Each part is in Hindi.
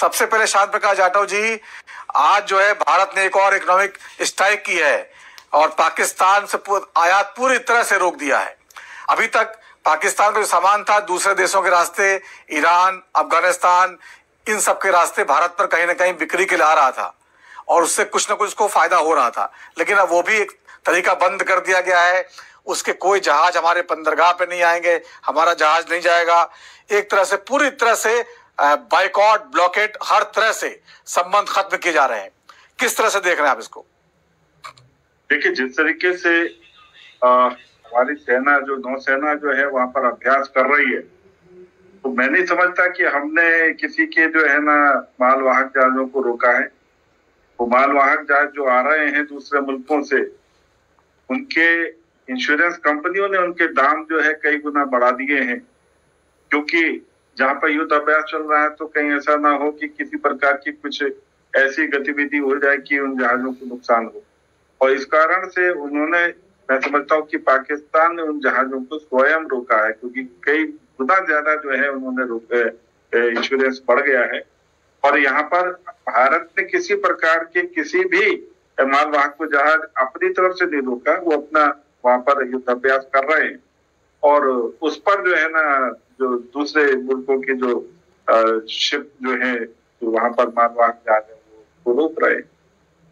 सबसे पहले श्याम प्रकाश जाटव जी, आज जो है भारत ने एक और इकोनॉमिक स्ट्राइक की है और पाकिस्तान से आयात पूरी तरह से रोक दिया है। अभी तक पाकिस्तान का जो सामान था दूसरे देशों के रास्ते, ईरान, अफगानिस्तान, इन सब के रास्ते भारत पर कहीं ना कहीं बिक्री के लिए आ रहा था और उससे कुछ ना कुछ उसको फायदा हो रहा था। लेकिन अब वो भी एक तरीका बंद कर दिया गया है। उसके कोई जहाज हमारे बंदरगाह पे नहीं आएंगे, हमारा जहाज नहीं जाएगा। एक तरह से पूरी तरह से बाइकॉट, ब्लॉकेट, हर तरह से संबंध खत्म किए जा रहे हैं। किस तरह से देख रहे हैं आप इसको? देखिए, जिस तरीके से हमारी सेना जो नौसेना जो है वहां पर अभ्यास कर रही है, तो मैं नहीं समझता कि हमने किसी के जो है ना मालवाहक जहाजों को रोका है। वो मालवाहक जहाज जो आ रहे हैं दूसरे मुल्कों से, उनके इंश्योरेंस कंपनियों ने उनके दाम जो है कई गुना बढ़ा दिए हैं, क्योंकि जहां पर युद्ध अभ्यास चल रहा है तो कहीं ऐसा ना हो कि किसी प्रकार की कुछ ऐसी गतिविधि हो जाए कि उन जहाजों को नुकसान हो। और इस कारण से उन्होंने, मैं समझता हूँ कि पाकिस्तान ने उन जहाजों को स्वयं रोका है, क्योंकि कई गुना ज्यादा जो है उन्होंने इंश्योरेंस बढ़ गया है। और यहाँ पर भारत ने किसी प्रकार के किसी भी मालवाहक को जहाज अपनी तरफ से नहीं रोका, वो अपना वहां पर युद्धाभ्यास कर रहे हैं और उस पर जो है ना जो दूसरे मुल्कों के जो शिप जो है जो वहां पर मालवाहक जहाज है वो रोक रहे हैं।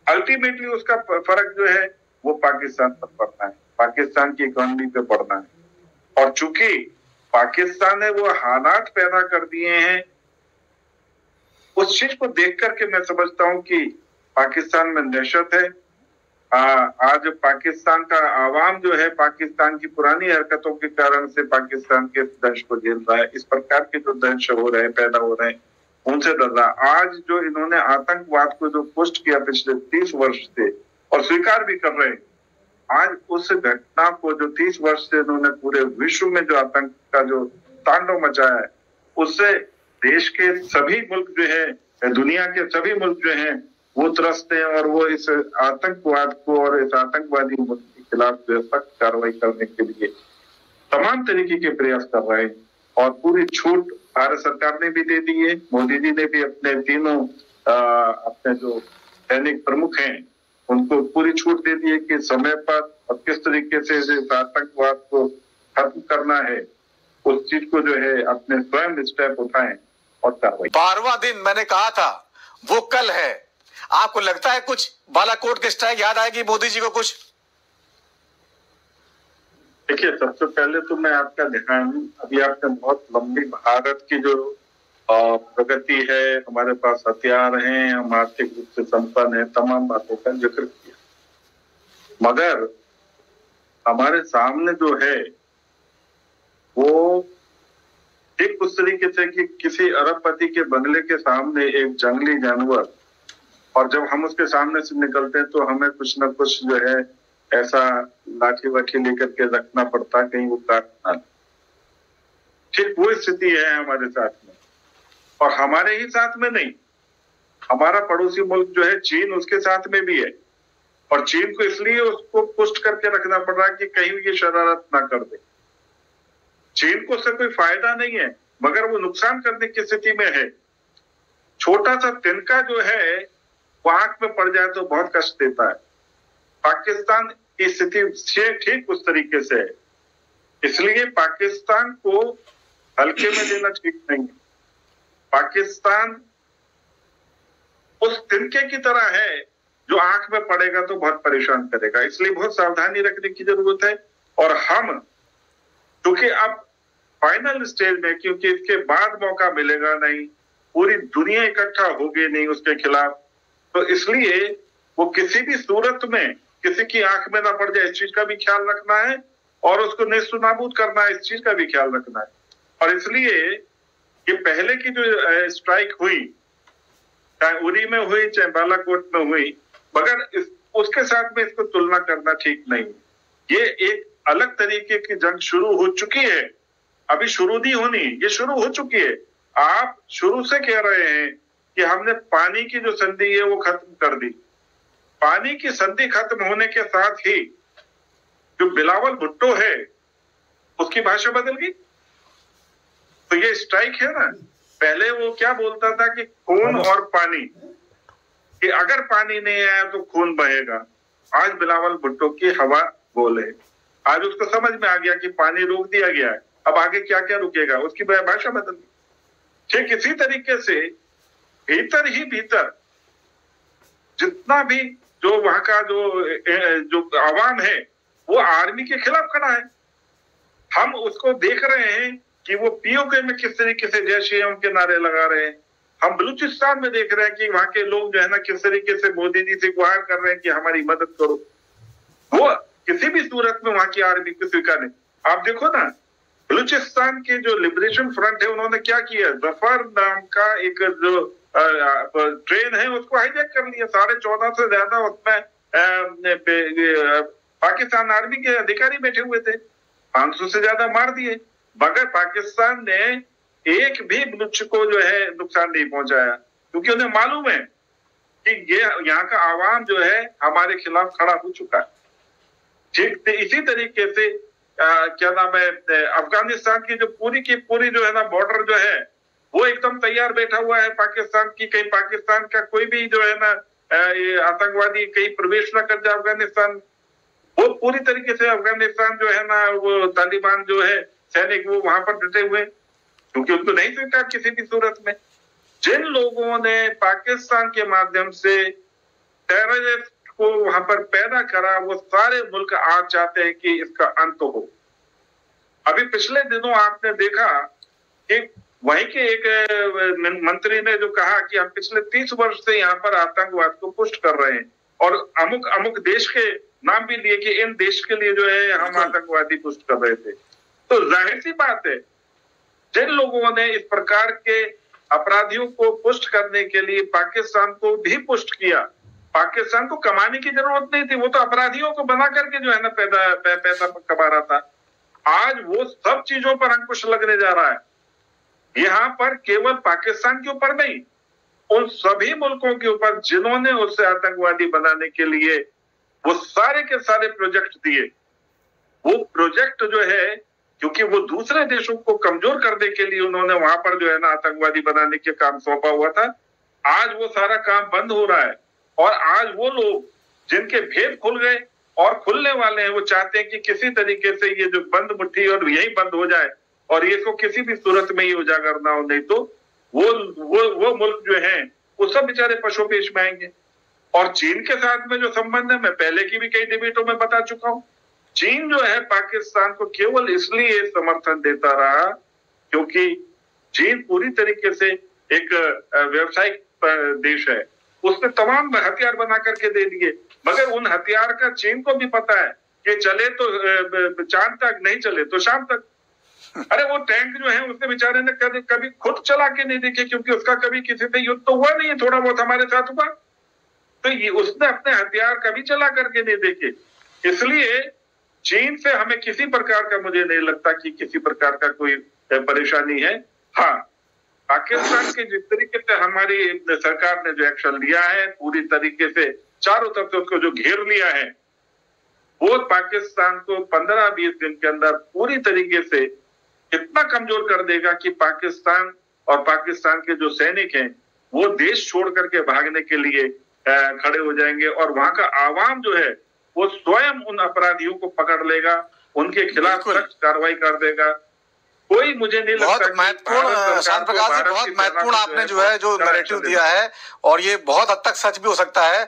अल्टीमेटली उसका फर्क जो है वो पाकिस्तान पर पड़ना है, पाकिस्तान की इकोनॉमी पे पड़ना है। और चूंकि पाकिस्तान ने वो हालात पैदा कर दिए हैं, उस चीज को देख करके मैं समझता हूं कि पाकिस्तान में दहशत है। आज पाकिस्तान का आवाम जो है पाकिस्तान की पुरानी हरकतों के कारण से पाकिस्तान के दंश को झेल रहा है। इस प्रकार के जो दंश हो रहे हैं, पैदा हो रहे हैं, उनसे डर रहा है। आज जो इन्होंने आतंकवाद को जो पुष्ट किया पिछले 30 वर्ष से और स्वीकार भी कर रहे हैं, आज उस घटना को जो 30 वर्ष से इन्होंने पूरे विश्व में जो आतंक का जो तांडव मचाया है, उससे देश के सभी मुल्क जो है, दुनिया के सभी मुल्क जो हैं वो त्रस्त हैं और वो इस आतंकवाद को और इस आतंकवादी मुल्क के खिलाफ जो है सख्त कार्रवाई करने के लिए तमाम तरीके के प्रयास कर रहे हैं। और पूरी छूट भारत सरकार ने भी दे दी है। मोदी जी ने भी अपने तीनों अपने जो सैनिक प्रमुख हैं उनको पूरी छूट दे दी है कि समय पर और किस तरीके से इस आतंकवाद को खत्म करना है, उस चीज को जो है अपने स्वयं स्टेप उठाएं और कार्रवाई। 12वां दिन मैंने कहा था वो कल है। आपको लगता है कुछ बालाकोट के स्ट्राइक याद आएगी मोदी जी को कुछ? देखिए, सबसे पहले तो मैं आपका ध्यान, अभी आपने बहुत लंबी भारत की जो प्रगति है, हमारे पास हथियार हैं, हम आर्थिक रूप से संपन्न है, तमाम बातों का जिक्र किया। मगर हमारे सामने जो है वो ठीक उस तरीके से कि किसी अरबपति के बंगले के सामने एक जंगली जानवर, और जब हम उसके सामने से निकलते हैं तो हमें कुछ न कुछ जो है ऐसा लाठी वाठी लेकर के रखना पड़ता है, कहीं वो काट ना। ठीक वो स्थिति है हमारे साथ में। और हमारे ही साथ में नहीं, हमारा पड़ोसी मुल्क जो है चीन, उसके साथ में भी है। और चीन को इसलिए उसको पुष्ट करके रखना पड़ रहा है कि कहीं ये शरारत ना कर दे। चीन को उससे कोई फायदा नहीं है, मगर वो नुकसान करने की स्थिति में है। छोटा सा तिनका जो है वो आंख में पड़ जाए तो बहुत कष्ट देता है। पाकिस्तान की स्थिति से ठीक उस तरीके से है, इसलिए पाकिस्तान को हल्के में लेना ठीक नहीं है। पाकिस्तान उस तिनके की तरह है जो आंख में पड़ेगा तो बहुत परेशान करेगा, इसलिए बहुत सावधानी रखने की जरूरत है। और हम क्योंकि अब फाइनल स्टेज में, क्योंकि इसके बाद मौका मिलेगा नहीं, पूरी दुनिया इकट्ठा होगी नहीं उसके खिलाफ, तो इसलिए वो किसी भी सूरत में किसी की आंख में ना पड़ जाए, इस चीज का भी ख्याल रखना है और उसको नेस्तनाबूद करना है, इस चीज का भी ख्याल रखना है। और इसलिए ये पहले की जो स्ट्राइक हुई, चाहे उरी में हुई चाहे बालाकोट में हुई, मगर उसके साथ में इसको तुलना करना ठीक नहीं। ये एक अलग तरीके की जंग शुरू हो चुकी है, अभी शुरू नहीं होनी, ये शुरू हो चुकी है। आप शुरू से कह रहे हैं कि हमने पानी की जो संधि है वो खत्म कर दी। पानी की संधि खत्म होने के साथ ही जो बिलावल भुट्टो है उसकी भाषा बदल गई। तो ये स्ट्राइक है ना, पहले वो क्या बोलता था कि खून और पानी, कि अगर पानी नहीं आया तो खून बहेगा। आज बिलावल भुट्टो की हवा बोल है। आज उसको समझ में आ गया कि पानी रोक दिया गया है, अब आगे क्या क्या रुकेगा, उसकी भाषा बदल गई। ठीक इसी तरीके से भीतर ही भीतर जितना भी जो वहां का जो आवाम है वो आर्मी के खिलाफ खड़ा है। हम उसको देख रहे हैं कि वो पीओके में किस तरीके से जय श्री राम के नारे लगा रहे हैं। हम बलूचिस्तान में देख रहे हैं कि वहां के लोग जो है ना किस तरीके से मोदी जी से गुहार कर रहे हैं कि हमारी मदद करो। वो किसी भी सूरत में वहां की आर्मी को स्वीकार नहीं। आप देखो ना, बलूचिस्तान के जो लिबरेशन फ्रंट है उन्होंने क्या किया, जफर नाम का एक जो ट्रेन है उसको हाईजैक कर लिया। 14.5 से ज्यादा उसमें पाकिस्तान आर्मी के अधिकारी बैठे हुए थे, 500 से ज्यादा मार दिए, मगर पाकिस्तान ने एक भी बलूच को जो है नुकसान नहीं पहुंचाया, क्योंकि उन्हें मालूम है कि ये यहाँ का आवाम जो है हमारे खिलाफ खड़ा हो चुका है। ठीक इसी तरीके से क्या नाम है, अफगानिस्तान की जो पूरी की पूरी जो है ना बॉर्डर जो है वो एकदम तैयार बैठा हुआ है पाकिस्तान की, कहीं पाकिस्तान का कोई भी जो है ना आतंकवादी कहीं प्रवेश न कर जाए अफगानिस्तान। वो पूरी तरीके से अफगानिस्तान जो है ना वो तालिबान जो है सैनिक वो वहां पर डटे हुए, क्योंकि उनको नहीं स्वीकार किसी भी सूरत में। जिन लोगों ने पाकिस्तान के माध्यम से टेररिस्ट को वहां पर पैदा करा वो सारे मुल्क आज चाहते हैं कि इसका अंत हो। अभी पिछले दिनों आपने देखा कि वहीं के एक मंत्री ने जो कहा कि हम पिछले 30 वर्ष से यहाँ पर आतंकवाद को पुष्ट कर रहे हैं, और अमुक अमुक देश के नाम भी लिए कि इन देश के लिए जो है हम आतंकवादी पुष्ट कर रहे थे। तो जाहिर सी बात है, जिन लोगों ने इस प्रकार के अपराधियों को पुष्ट करने के लिए पाकिस्तान को भी पुष्ट किया, पाकिस्तान को कमाने की जरूरत नहीं थी, वो तो अपराधियों को बना करके जो है ना पैसा कमा रहा था। आज वो सब चीजों पर अंकुश लगने जा रहा है। यहाँ पर केवल पाकिस्तान के ऊपर नहीं, उन सभी मुल्कों के ऊपर जिन्होंने उसे आतंकवादी बनाने के लिए वो सारे के सारे प्रोजेक्ट दिए, वो प्रोजेक्ट जो है क्योंकि वो दूसरे देशों को कमजोर करने के लिए उन्होंने वहां पर जो है ना आतंकवादी बनाने के काम सौंपा हुआ था, आज वो सारा काम बंद हो रहा है। और आज वो लोग जिनके भेद खुल गए और खुलने वाले हैं, वो चाहते हैं कि किसी तरीके से ये जो बंद मुट्ठी और यही बंद हो जाए और ये इसको किसी भी सूरत में ही उजागर ना हो, नहीं तो वो मुल्क जो है वो सब बेचारे पशु पेश में आएंगे। और चीन के साथ में जो संबंध है, मैं पहले की भी कई डिबेटों में बता चुका हूं, चीन जो है पाकिस्तान को केवल इसलिए समर्थन देता रहा क्योंकि चीन पूरी तरीके से एक व्यावसायिक देश है, उसने तमाम हथियार बना करके दे दिए, मगर उन हथियार का चीन को भी पता है कि चले तो चांद तक, नहीं चले तो शाम तक। अरे वो टैंक जो है उसने बेचारे ने कभी खुद चला के नहीं देखे, क्योंकि उसका कभी किसी से युद्ध तो हुआ नहीं है, थोड़ा बहुत हमारे साथ हुआ, तो ये उसने अपने हथियार कभी चला करके नहीं देखे। इसलिए चीन से हमें किसी प्रकार का, मुझे नहीं लगता कि किसी प्रकार का कोई परेशानी है। हाँ, पाकिस्तान के जिस तरीके से हमारी सरकार ने जो एक्शन लिया है, पूरी तरीके से चारों तरफ से उसको जो घेर लिया है, वो पाकिस्तान को 15-20 दिन के अंदर पूरी तरीके से इतना कमजोर कर देगा कि पाकिस्तान और पाकिस्तान के जो सैनिक हैं वो देश छोड़ करके भागने के लिए खड़े हो जाएंगे, और वहां का आवाम जो है वो स्वयं उन अपराधियों को पकड़ लेगा, उनके खिलाफ सख्त कार्रवाई कर देगा। कोई मुझे नहीं लगता। बहुत महत्वपूर्ण शांत प्रकाश जी, बहुत महत्वपूर्ण आपने जो है जो नैरेटिव दिया है, और ये बहुत हद तक सच भी हो सकता है।